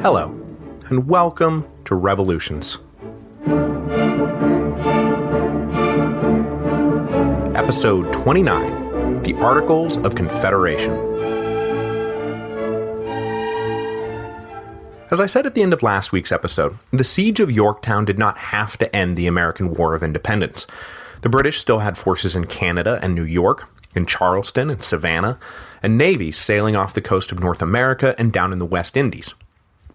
Hello, and welcome to Revolutions. Episode 29, The Articles of Confederation. As I said at the end of last week's episode, the siege of Yorktown did not have to end the American War of Independence. The British still had forces in Canada and New York, in Charleston and Savannah, and navies sailing off the coast of North America and down in the West Indies.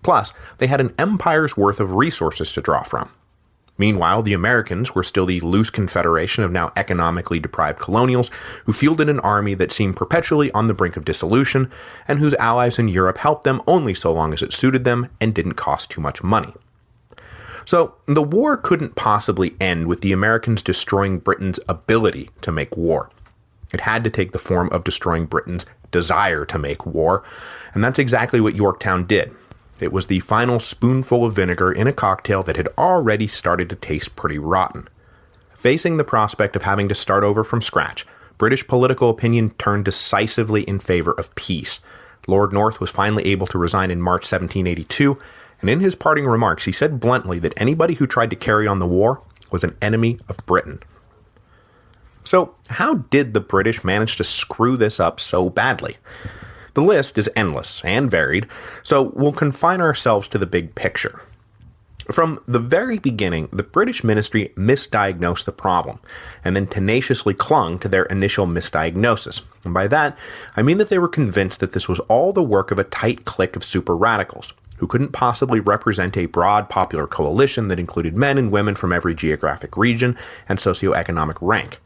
Plus, they had an empire's worth of resources to draw from. Meanwhile, the Americans were still the loose confederation of now economically deprived colonials who fielded an army that seemed perpetually on the brink of dissolution, and whose allies in Europe helped them only so long as it suited them and didn't cost too much money. So, the war couldn't possibly end with the Americans destroying Britain's ability to make war. It had to take the form of destroying Britain's desire to make war, and that's exactly what Yorktown did. It was the final spoonful of vinegar in a cocktail that had already started to taste pretty rotten. Facing the prospect of having to start over from scratch, British political opinion turned decisively in favor of peace. Lord North was finally able to resign in March 1782, and in his parting remarks he said bluntly that anybody who tried to carry on the war was an enemy of Britain. So, how did the British manage to screw this up so badly? The list is endless and varied, so we'll confine ourselves to the big picture. From the very beginning, the British ministry misdiagnosed the problem, and then tenaciously clung to their initial misdiagnosis. And by that, I mean that they were convinced that this was all the work of a tight clique of super radicals, who couldn't possibly represent a broad popular coalition that included men and women from every geographic region and socioeconomic rank.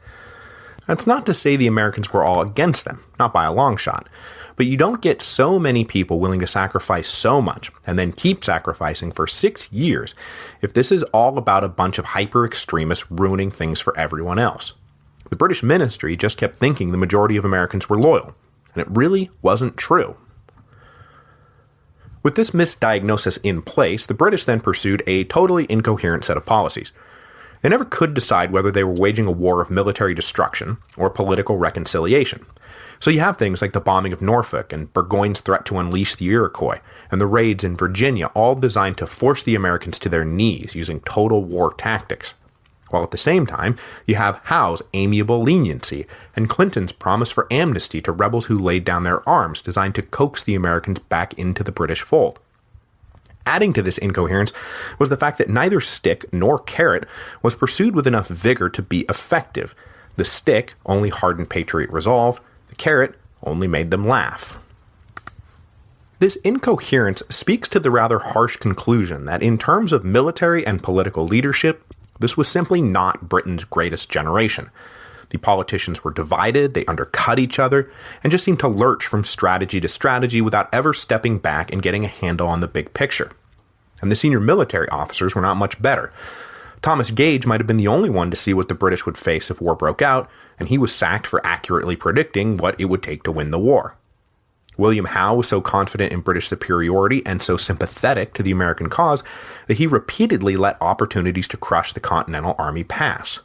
That's not to say the Americans were all against them, not by a long shot. But you don't get so many people willing to sacrifice so much, and then keep sacrificing for 6 years, if this is all about a bunch of hyper-extremists ruining things for everyone else. The British ministry just kept thinking the majority of Americans were loyal, and it really wasn't true. With this misdiagnosis in place, the British then pursued a totally incoherent set of policies. They never could decide whether they were waging a war of military destruction or political reconciliation. So you have things like the bombing of Norfolk and Burgoyne's threat to unleash the Iroquois, and the raids in Virginia, all designed to force the Americans to their knees using total war tactics. While at the same time, you have Howe's amiable leniency and Clinton's promise for amnesty to rebels who laid down their arms, designed to coax the Americans back into the British fold. Adding to this incoherence was the fact that neither stick nor carrot was pursued with enough vigor to be effective. The stick only hardened patriot resolve, the carrot only made them laugh. This incoherence speaks to the rather harsh conclusion that in terms of military and political leadership, this was simply not Britain's greatest generation. The politicians were divided, they undercut each other, and just seemed to lurch from strategy to strategy without ever stepping back and getting a handle on the big picture. And the senior military officers were not much better. Thomas Gage might have been the only one to see what the British would face if war broke out, and he was sacked for accurately predicting what it would take to win the war. William Howe was so confident in British superiority and so sympathetic to the American cause that he repeatedly let opportunities to crush the Continental Army pass.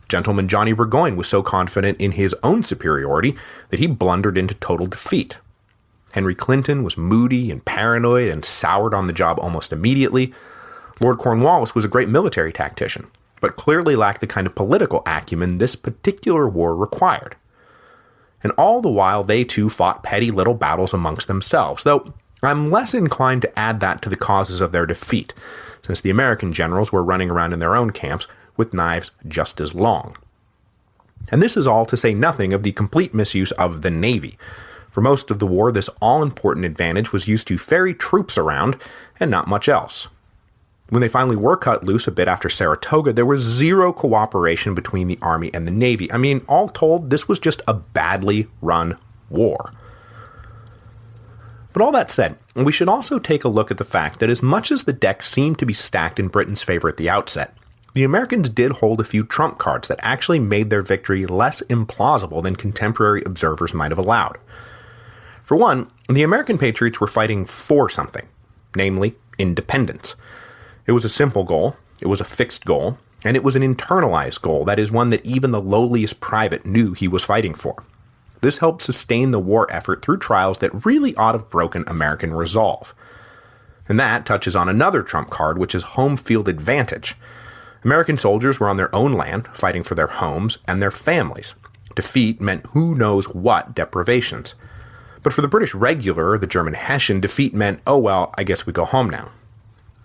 Gentleman Johnny Burgoyne was so confident in his own superiority that he blundered into total defeat. Henry Clinton was moody and paranoid and soured on the job almost immediately. Lord Cornwallis was a great military tactician, but clearly lacked the kind of political acumen this particular war required. And all the while, they too fought petty little battles amongst themselves, though I'm less inclined to add that to the causes of their defeat, since the American generals were running around in their own camps with knives just as long. And this is all to say nothing of the complete misuse of the Navy. For most of the war, this all-important advantage was used to ferry troops around, and not much else. When they finally were cut loose a bit after Saratoga, there was zero cooperation between the Army and the Navy. I mean, all told, this was just a badly run war. But all that said, we should also take a look at the fact that as much as the deck seemed to be stacked in Britain's favor at the outset, the Americans did hold a few trump cards that actually made their victory less implausible than contemporary observers might have allowed. For one, the American patriots were fighting for something, namely independence. It was a simple goal, it was a fixed goal, and it was an internalized goal, that is, one that even the lowliest private knew he was fighting for. This helped sustain the war effort through trials that really ought to have broken American resolve. And that touches on another trump card, which is home field advantage. American soldiers were on their own land, fighting for their homes and their families. Defeat meant who knows what deprivations. But for the British regular or the German Hessian, defeat meant, oh well, I guess we go home now.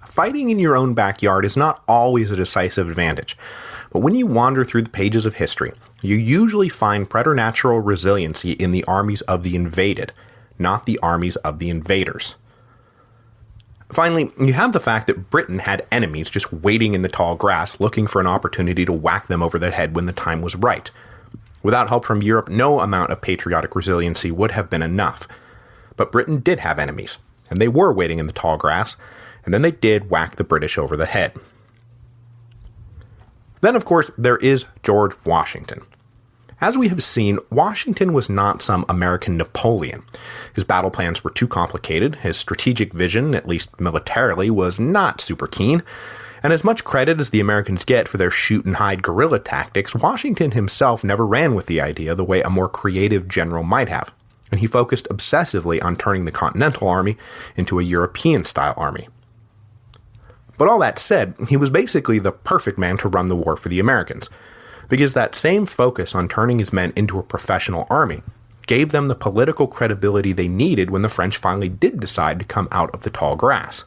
Fighting in your own backyard is not always a decisive advantage, but when you wander through the pages of history, you usually find preternatural resiliency in the armies of the invaded, not the armies of the invaders. Finally, you have the fact that Britain had enemies just waiting in the tall grass looking for an opportunity to whack them over the head when the time was right. Without help from Europe, no amount of patriotic resiliency would have been enough. But Britain did have enemies, and they were waiting in the tall grass, and then they did whack the British over the head. Then, of course, there is George Washington. As we have seen, Washington was not some American Napoleon. His battle plans were too complicated, his strategic vision, at least militarily, was not super keen, and as much credit as the Americans get for their shoot-and-hide guerrilla tactics, Washington himself never ran with the idea the way a more creative general might have, and he focused obsessively on turning the Continental Army into a European-style army. But all that said, he was basically the perfect man to run the war for the Americans, because that same focus on turning his men into a professional army gave them the political credibility they needed when the French finally did decide to come out of the tall grass.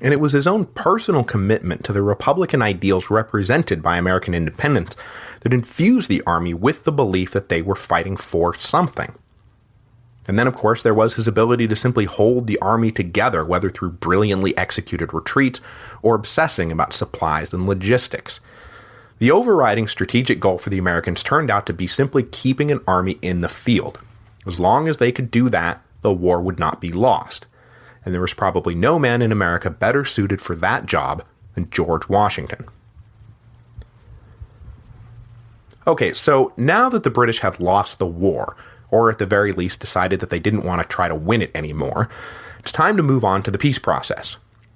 And it was his own personal commitment to the Republican ideals represented by American independence that infused the army with the belief that they were fighting for something. And then, of course, there was his ability to simply hold the army together, whether through brilliantly executed retreats or obsessing about supplies and logistics. The overriding strategic goal for the Americans turned out to be simply keeping an army in the field. As long as they could do that, the war would not be lost. And there was probably no man in America better suited for that job than George Washington. Okay, so now that the British have lost the war, or at the very least decided that they didn't want to try to win it anymore, it's time to move on to the peace process.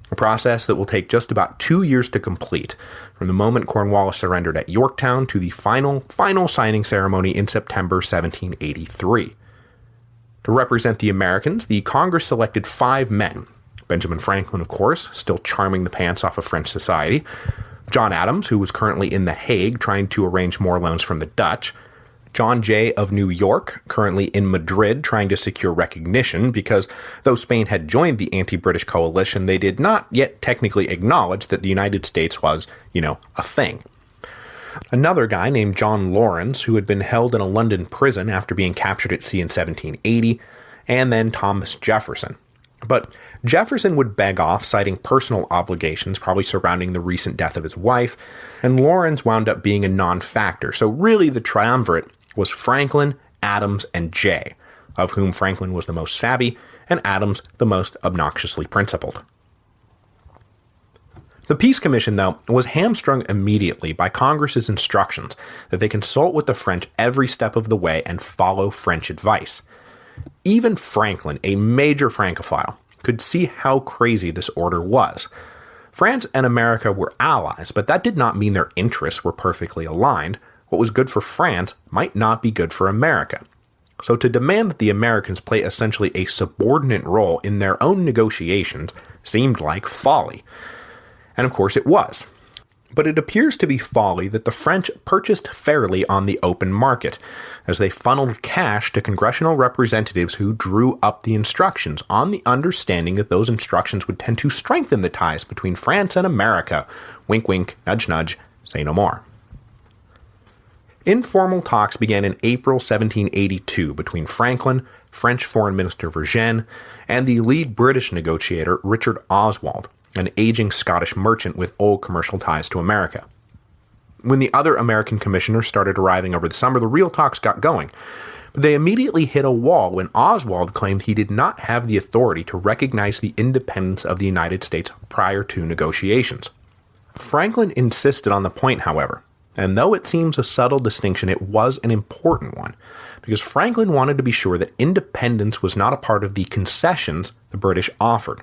A process that will take just about 2 years to complete, from the moment Cornwallis surrendered at Yorktown to the final signing ceremony in September 1783. To represent the Americans, the Congress selected 5 men. Benjamin Franklin, of course, still charming the pants off of French society. John Adams, who was currently in The Hague trying to arrange more loans from the Dutch. John Jay of New York, currently in Madrid trying to secure recognition because though Spain had joined the anti-British coalition, they did not yet technically acknowledge that the United States was, a thing. Another guy named John Lawrence, who had been held in a London prison after being captured at sea in 1780, and then Thomas Jefferson. But Jefferson would beg off, citing personal obligations, probably surrounding the recent death of his wife, and Lawrence wound up being a non-factor, so really the triumvirate was Franklin, Adams, and Jay, of whom Franklin was the most savvy, and Adams the most obnoxiously principled. The Peace Commission, though, was hamstrung immediately by Congress's instructions that they consult with the French every step of the way and follow French advice. Even Franklin, a major Francophile, could see how crazy this order was. France and America were allies, but that did not mean their interests were perfectly aligned. What was good for France might not be good for America. So to demand that the Americans play essentially a subordinate role in their own negotiations seemed like folly. And of course it was. But it appears to be folly that the French purchased fairly on the open market, as they funneled cash to congressional representatives who drew up the instructions on the understanding that those instructions would tend to strengthen the ties between France and America. Wink wink, nudge nudge, say no more. Informal talks began in April 1782 between Franklin, French Foreign Minister Vergennes, and the lead British negotiator Richard Oswald, an aging Scottish merchant with old commercial ties to America. When the other American commissioners started arriving over the summer, the real talks got going. But they immediately hit a wall when Oswald claimed he did not have the authority to recognize the independence of the United States prior to negotiations. Franklin insisted on the point, however, and though it seems a subtle distinction, it was an important one, because Franklin wanted to be sure that independence was not a part of the concessions the British offered.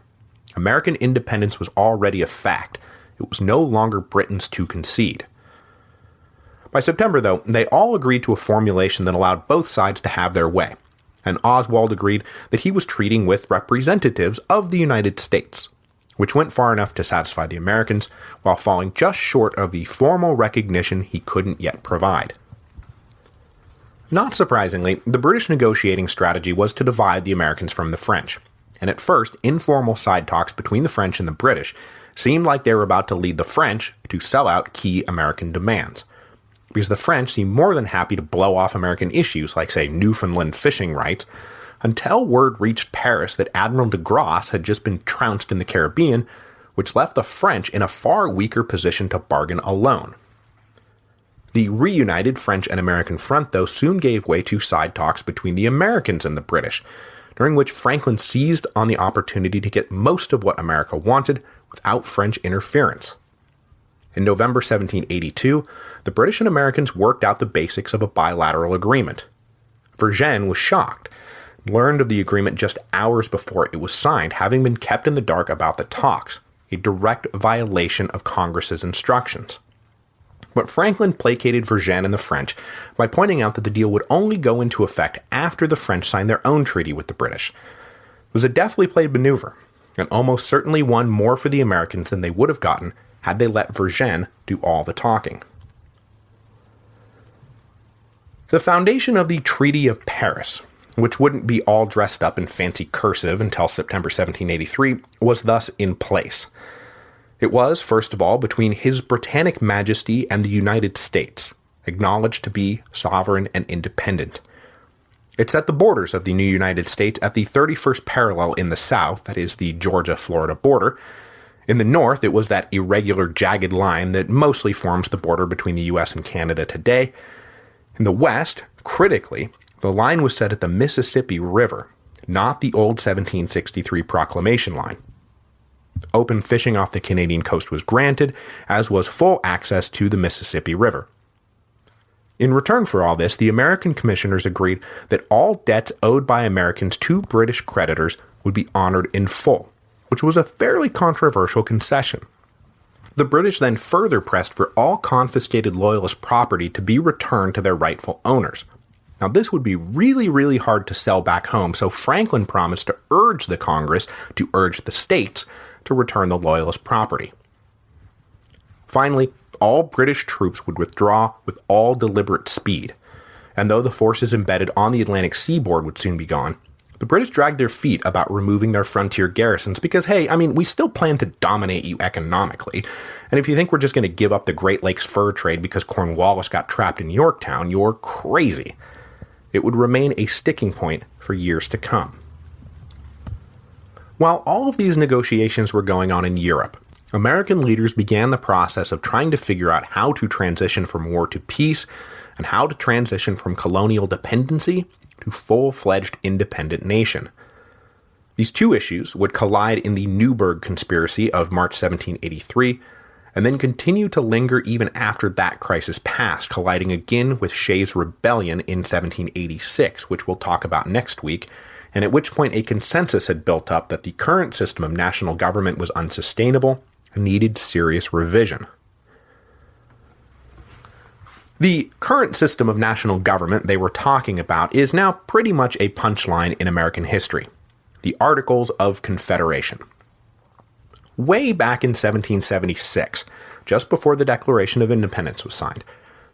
American independence was already a fact. It was no longer Britain's to concede. By September, though, they all agreed to a formulation that allowed both sides to have their way, and Oswald agreed that he was treating with representatives of the United States, which went far enough to satisfy the Americans while falling just short of the formal recognition he couldn't yet provide. Not surprisingly, the British negotiating strategy was to divide the Americans from the French, and at first, informal side talks between the French and the British seemed like they were about to lead the French to sell out key American demands, because the French seemed more than happy to blow off American issues like, say, Newfoundland fishing rights, until word reached Paris that Admiral de Grasse had just been trounced in the Caribbean, which left the French in a far weaker position to bargain alone. The reunited French and American front, though, soon gave way to side talks between the Americans and the British, during which Franklin seized on the opportunity to get most of what America wanted without French interference. In November 1782, the British and Americans worked out the basics of a bilateral agreement. Vergennes was shocked, learned of the agreement just hours before it was signed, having been kept in the dark about the talks, a direct violation of Congress's instructions. But Franklin placated Vergennes and the French by pointing out that the deal would only go into effect after the French signed their own treaty with the British. It was a deftly played maneuver, and almost certainly won more for the Americans than they would have gotten had they let Vergennes do all the talking. The foundation of the Treaty of Paris, which wouldn't be all dressed up in fancy cursive until September 1783, was thus in place. It was, first of all, between His Britannic Majesty and the United States, acknowledged to be sovereign and independent. It set the borders of the new United States at the 31st parallel in the south, that is, the Georgia-Florida border. In the north, it was that irregular, jagged line that mostly forms the border between the U.S. and Canada today. In the west, critically, the line was set at the Mississippi River, not the old 1763 proclamation line. Open fishing off the Canadian coast was granted, as was full access to the Mississippi River. In return for all this, the American commissioners agreed that all debts owed by Americans to British creditors would be honored in full, which was a fairly controversial concession. The British then further pressed for all confiscated Loyalist property to be returned to their rightful owners. Now, this would be really, really hard to sell back home, so Franklin promised to urge the Congress to urge the states to return the Loyalist property. Finally, all British troops would withdraw with all deliberate speed, and though the forces embedded on the Atlantic seaboard would soon be gone, the British dragged their feet about removing their frontier garrisons because, hey, we still plan to dominate you economically, and if you think we're just going to give up the Great Lakes fur trade because Cornwallis got trapped in Yorktown, you're crazy. It would remain a sticking point for years to come. While all of these negotiations were going on in Europe, American leaders began the process of trying to figure out how to transition from war to peace and how to transition from colonial dependency to full-fledged independent nation. These two issues would collide in the Newburgh Conspiracy of March 1783, and then continue to linger even after that crisis passed, colliding again with Shays' Rebellion in 1786, which we'll talk about next week, and at which point a consensus had built up that the current system of national government was unsustainable and needed serious revision. The current system of national government they were talking about is now pretty much a punchline in American history: the Articles of Confederation. Way back in 1776, just before the Declaration of Independence was signed,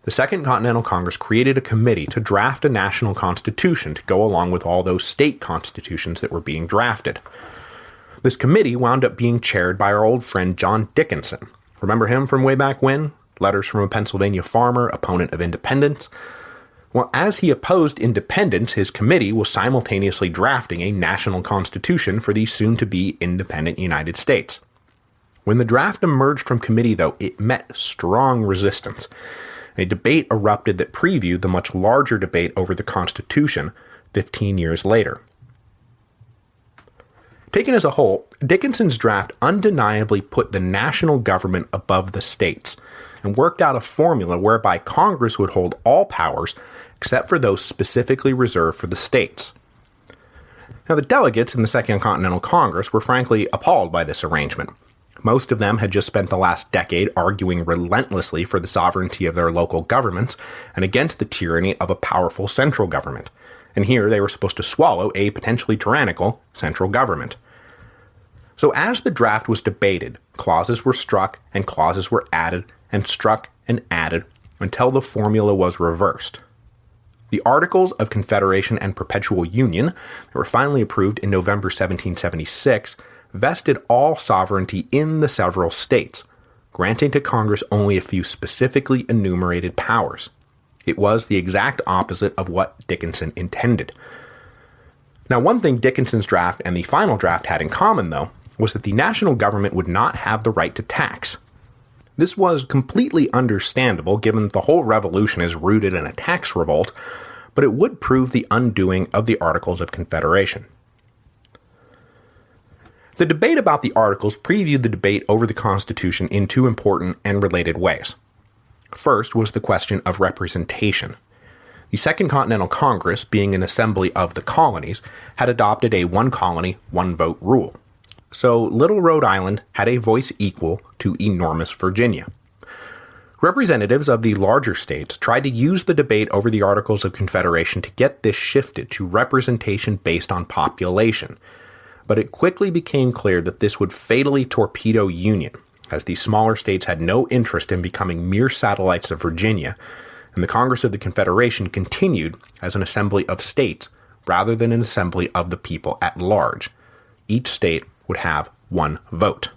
the Second Continental Congress created a committee to draft a national constitution to go along with all those state constitutions that were being drafted. This committee wound up being chaired by our old friend John Dickinson. Remember him from way back when? Letters from a Pennsylvania Farmer, opponent of independence. Well, as he opposed independence, his committee was simultaneously drafting a national constitution for the soon-to-be independent United States. When the draft emerged from committee, though, it met strong resistance. A debate erupted that previewed the much larger debate over the Constitution 15 years later. Taken as a whole, Dickinson's draft undeniably put the national government above the states, and worked out a formula whereby Congress would hold all powers except for those specifically reserved for the states. Now, the delegates in the Second Continental Congress were frankly appalled by this arrangement. Most of them had just spent the last decade arguing relentlessly for the sovereignty of their local governments and against the tyranny of a powerful central government. And here they were supposed to swallow a potentially tyrannical central government. So as the draft was debated, clauses were struck and clauses were added and struck and added until the formula was reversed. The Articles of Confederation and Perpetual Union, that were finally approved in November 1776, vested all sovereignty in the several states, granting to Congress only a few specifically enumerated powers. It was the exact opposite of what Dickinson intended. Now, one thing Dickinson's draft and the final draft had in common, though, was that the national government would not have the right to tax. This was completely understandable given that the whole revolution is rooted in a tax revolt, but it would prove the undoing of the Articles of Confederation. The debate about the Articles previewed the debate over the Constitution in two important and related ways. First was the question of representation. The Second Continental Congress, being an assembly of the colonies, had adopted a one colony, one vote rule. So Little Rhode Island had a voice equal to enormous Virginia. Representatives of the larger states tried to use the debate over the Articles of Confederation to get this shifted to representation based on population. But it quickly became clear that this would fatally torpedo union, as the smaller states had no interest in becoming mere satellites of Virginia, and the Congress of the Confederation continued as an assembly of states rather than an assembly of the people at large. Each state would have one vote.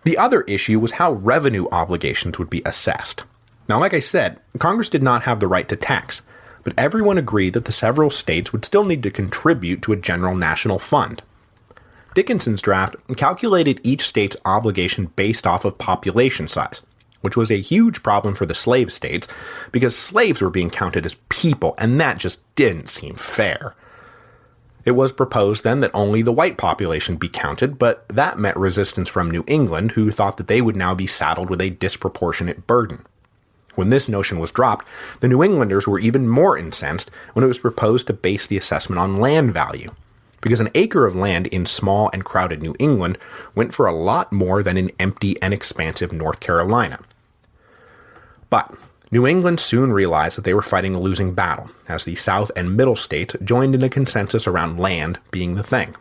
The other issue was how revenue obligations would be assessed. Now, like I said, Congress did not have the right to tax, but everyone agreed that the several states would still need to contribute to a general national fund. Dickinson's draft calculated each state's obligation based off of population size, which was a huge problem for the slave states because slaves were being counted as people, and that just didn't seem fair. It was proposed then that only the white population be counted, but that met resistance from New England, who thought that they would now be saddled with a disproportionate burden. When this notion was dropped, the New Englanders were even more incensed when it was proposed to base the assessment on land value, because an acre of land in small and crowded New England went for a lot more than in empty and expansive North Carolina. But New England soon realized that they were fighting a losing battle, as the South and Middle states joined in a consensus around land being the thing.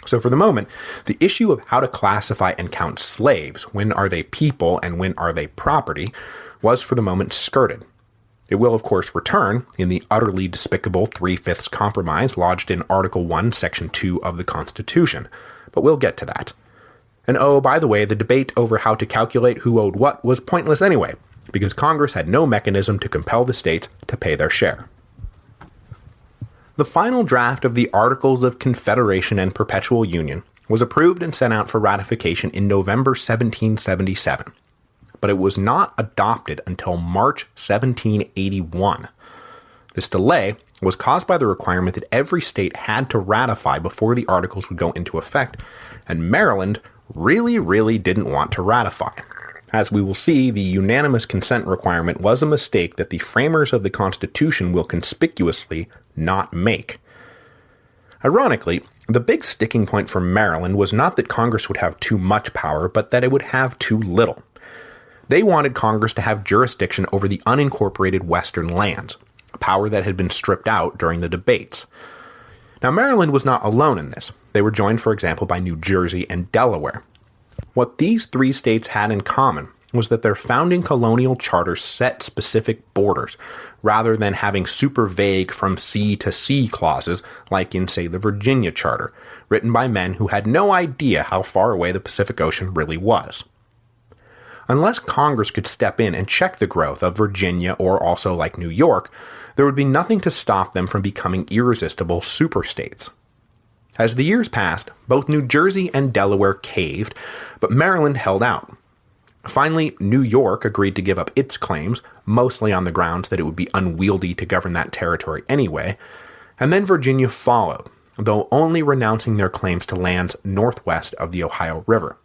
So for the moment, the issue of how to classify and count slaves, when are they people and when are they property, was for the moment skirted. It will, of course, return in the utterly despicable 3/5 compromise lodged in Article 1, Section 2 of the Constitution, but we'll get to that. And oh, by the way, the debate over how to calculate who owed what was pointless anyway, because Congress had no mechanism to compel the states to pay their share. The final draft of the Articles of Confederation and Perpetual Union was approved and sent out for ratification in November 1777, but it was not adopted until March 1781. This delay was caused by the requirement that every state had to ratify before the Articles would go into effect, and Maryland really didn't want to ratify. As we will see, the unanimous consent requirement was a mistake that the framers of the Constitution will conspicuously not make. Ironically, the big sticking point for Maryland was not that Congress would have too much power, but that it would have too little. They wanted Congress to have jurisdiction over the unincorporated western lands, a power that had been stripped out during the debates. Now, Maryland was not alone in this. They were joined, for example, by New Jersey and Delaware. What these three states had in common was that their founding colonial charters set specific borders, rather than having super vague from sea to sea clauses like in, say, the Virginia Charter, written by men who had no idea how far away the Pacific Ocean really was. Unless Congress could step in and check the growth of Virginia or also like New York, there would be nothing to stop them from becoming irresistible superstates. As the years passed, both New Jersey and Delaware caved, but Maryland held out. Finally, New York agreed to give up its claims, mostly on the grounds that it would be unwieldy to govern that territory anyway, and then Virginia followed, though only renouncing their claims to lands northwest of the Ohio River.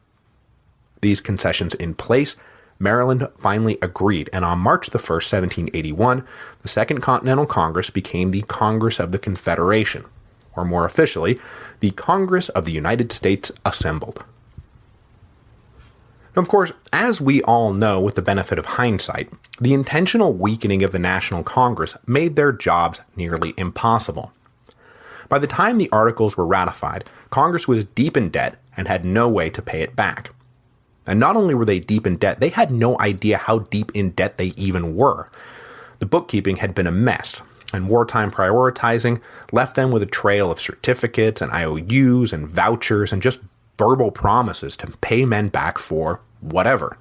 These concessions in place, Maryland finally agreed, and on March 1st, 1781, the Second Continental Congress became the Congress of the Confederation, or more officially, the Congress of the United States assembled. Of course, as we all know with the benefit of hindsight, the intentional weakening of the National Congress made their jobs nearly impossible. By the time the Articles were ratified, Congress was deep in debt and had no way to pay it back. And not only were they deep in debt, they had no idea how deep in debt they even were. The bookkeeping had been a mess, and wartime prioritizing left them with a trail of certificates and IOUs and vouchers and just verbal promises to pay men back for whatever.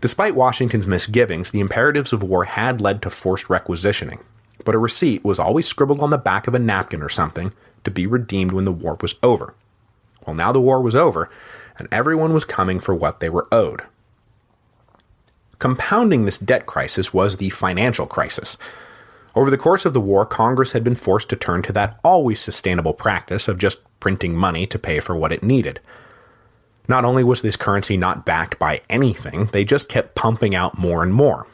Despite Washington's misgivings, the imperatives of war had led to forced requisitioning, but a receipt was always scribbled on the back of a napkin or something to be redeemed when the war was over. Well, now the war was over, and everyone was coming for what they were owed. Compounding this debt crisis was the financial crisis. Over the course of the war, Congress had been forced to turn to that always sustainable practice of just printing money to pay for what it needed. Not only was this currency not backed by anything, they just kept pumping out more and more.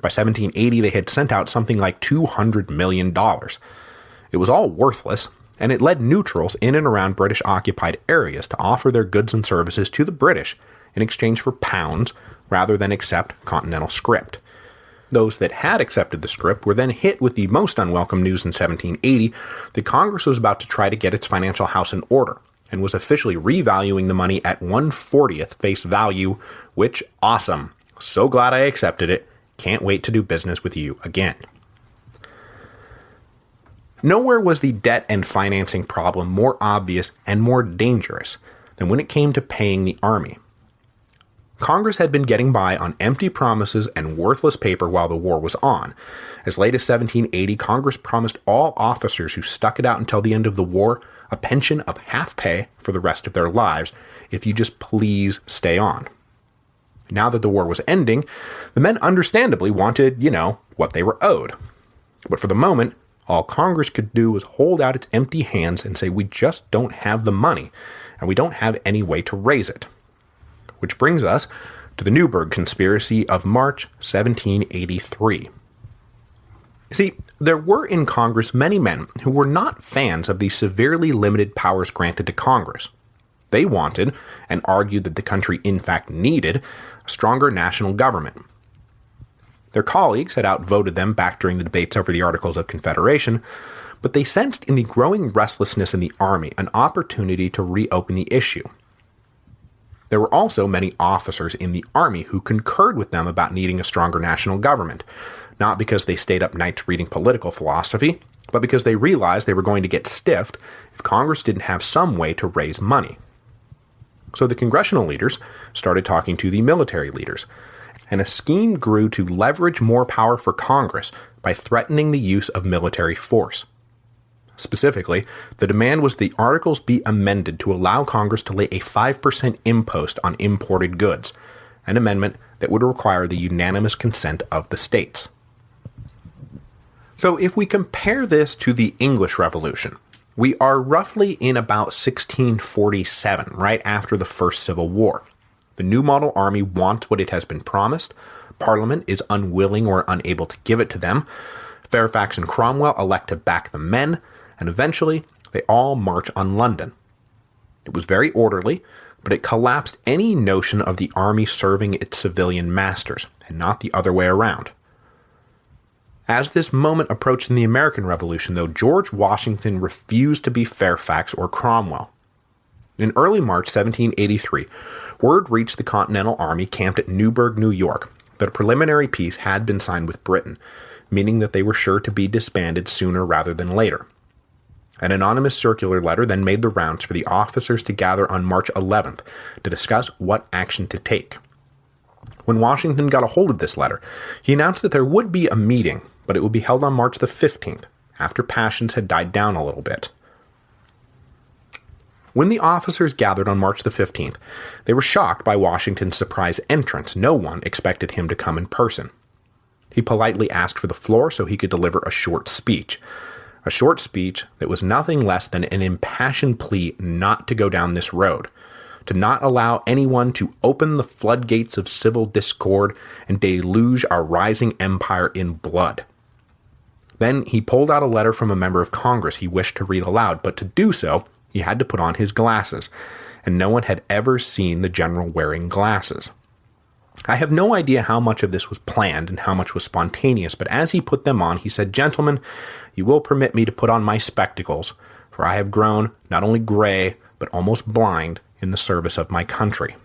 By 1780, they had sent out something like $200 million. It was all worthless, and it led neutrals in and around British-occupied areas to offer their goods and services to the British in exchange for pounds rather than accept continental script. Those that had accepted the script were then hit with the most unwelcome news in 1780 that Congress was about to try to get its financial house in order, and was officially revaluing the money at 1/40th face value, which, awesome. So glad I accepted it. Can't wait to do business with you again. Nowhere was the debt and financing problem more obvious and more dangerous than when it came to paying the army. Congress had been getting by on empty promises and worthless paper while the war was on. As late as 1780, Congress promised all officers who stuck it out until the end of the war a pension of half pay for the rest of their lives if you just please stay on. Now that the war was ending, the men understandably wanted, what they were owed. But for the moment, all Congress could do was hold out its empty hands and say, we just don't have the money, and we don't have any way to raise it. Which brings us to the Newburgh Conspiracy of March 1783. See, there were in Congress many men who were not fans of the severely limited powers granted to Congress. They wanted, and argued that the country in fact needed, a stronger national government. Their colleagues had outvoted them back during the debates over the Articles of Confederation, but they sensed in the growing restlessness in the army an opportunity to reopen the issue. There were also many officers in the army who concurred with them about needing a stronger national government, not because they stayed up nights reading political philosophy, but because they realized they were going to get stiffed if Congress didn't have some way to raise money. So the congressional leaders started talking to the military leaders, and a scheme grew to leverage more power for Congress by threatening the use of military force. Specifically, the demand was the Articles be amended to allow Congress to lay a 5% impost on imported goods, an amendment that would require the unanimous consent of the states. So if we compare this to the English Revolution, we are roughly in about 1647, right after the First Civil War. The new model army wants what it has been promised, Parliament is unwilling or unable to give it to them, Fairfax and Cromwell elect to back the men, and eventually they all march on London. It was very orderly, but it collapsed any notion of the army serving its civilian masters, and not the other way around. As this moment approached in the American Revolution, though, George Washington refused to be Fairfax or Cromwell. In early March 1783, word reached the Continental Army camped at Newburgh, New York, that a preliminary peace had been signed with Britain, meaning that they were sure to be disbanded sooner rather than later. An anonymous circular letter then made the rounds for the officers to gather on March 11th to discuss what action to take. When Washington got a hold of this letter, he announced that there would be a meeting, but it would be held on March the 15th, after passions had died down a little bit. When the officers gathered on March the 15th, they were shocked by Washington's surprise entrance. No one expected him to come in person. He politely asked for the floor so he could deliver a short speech that was nothing less than an impassioned plea not to go down this road, to not allow anyone to open the floodgates of civil discord and deluge our rising empire in blood. Then he pulled out a letter from a member of Congress he wished to read aloud, but to do so, he had to put on his glasses, and no one had ever seen the general wearing glasses. I have no idea how much of this was planned and how much was spontaneous, but as he put them on, he said, "Gentlemen, you will permit me to put on my spectacles, for I have grown not only gray, but almost blind in the service of my country."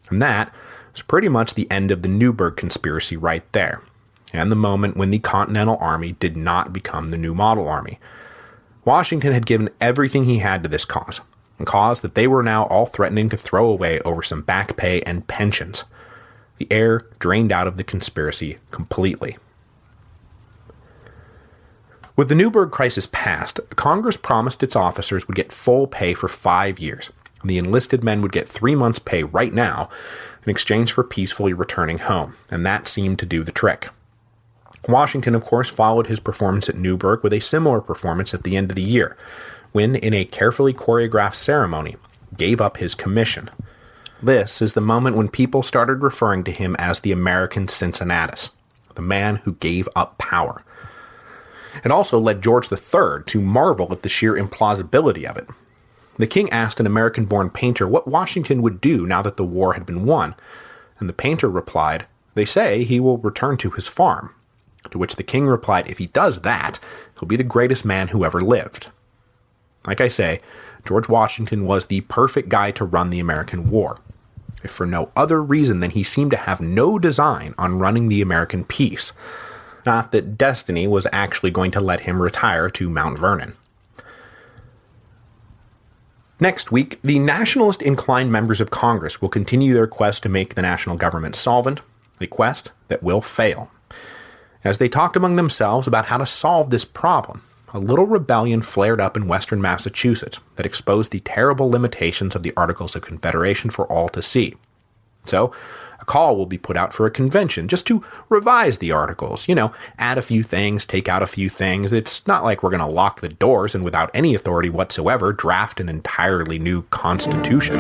And that was pretty much the end of the Newburgh conspiracy right there, and the moment when the Continental Army did not become the New Model Army. Washington had given everything he had to this cause, a cause that they were now all threatening to throw away over some back pay and pensions. The air drained out of the conspiracy completely. With the Newburgh crisis passed, Congress promised its officers would get full pay for 5 years, and the enlisted men would get 3 months' pay right now in exchange for peacefully returning home, and that seemed to do the trick. Washington, of course, followed his performance at Newburgh with a similar performance at the end of the year, when, in a carefully choreographed ceremony, gave up his commission. This is the moment when people started referring to him as the American Cincinnatus, the man who gave up power. It also led George III to marvel at the sheer implausibility of it. The king asked an American-born painter what Washington would do now that the war had been won, and the painter replied, "They say he will return to his farm." To which the king replied, "If he does that, he'll be the greatest man who ever lived." Like I say, George Washington was the perfect guy to run the American war, if for no other reason than he seemed to have no design on running the American peace. Not that destiny was actually going to let him retire to Mount Vernon. Next week, the nationalist-inclined members of Congress will continue their quest to make the national government solvent, a quest that will fail. As they talked among themselves about how to solve this problem, a little rebellion flared up in western Massachusetts that exposed the terrible limitations of the Articles of Confederation for all to see. So, a call will be put out for a convention just to revise the Articles, add a few things, take out a few things. It's not like we're going to lock the doors and without any authority whatsoever draft an entirely new constitution.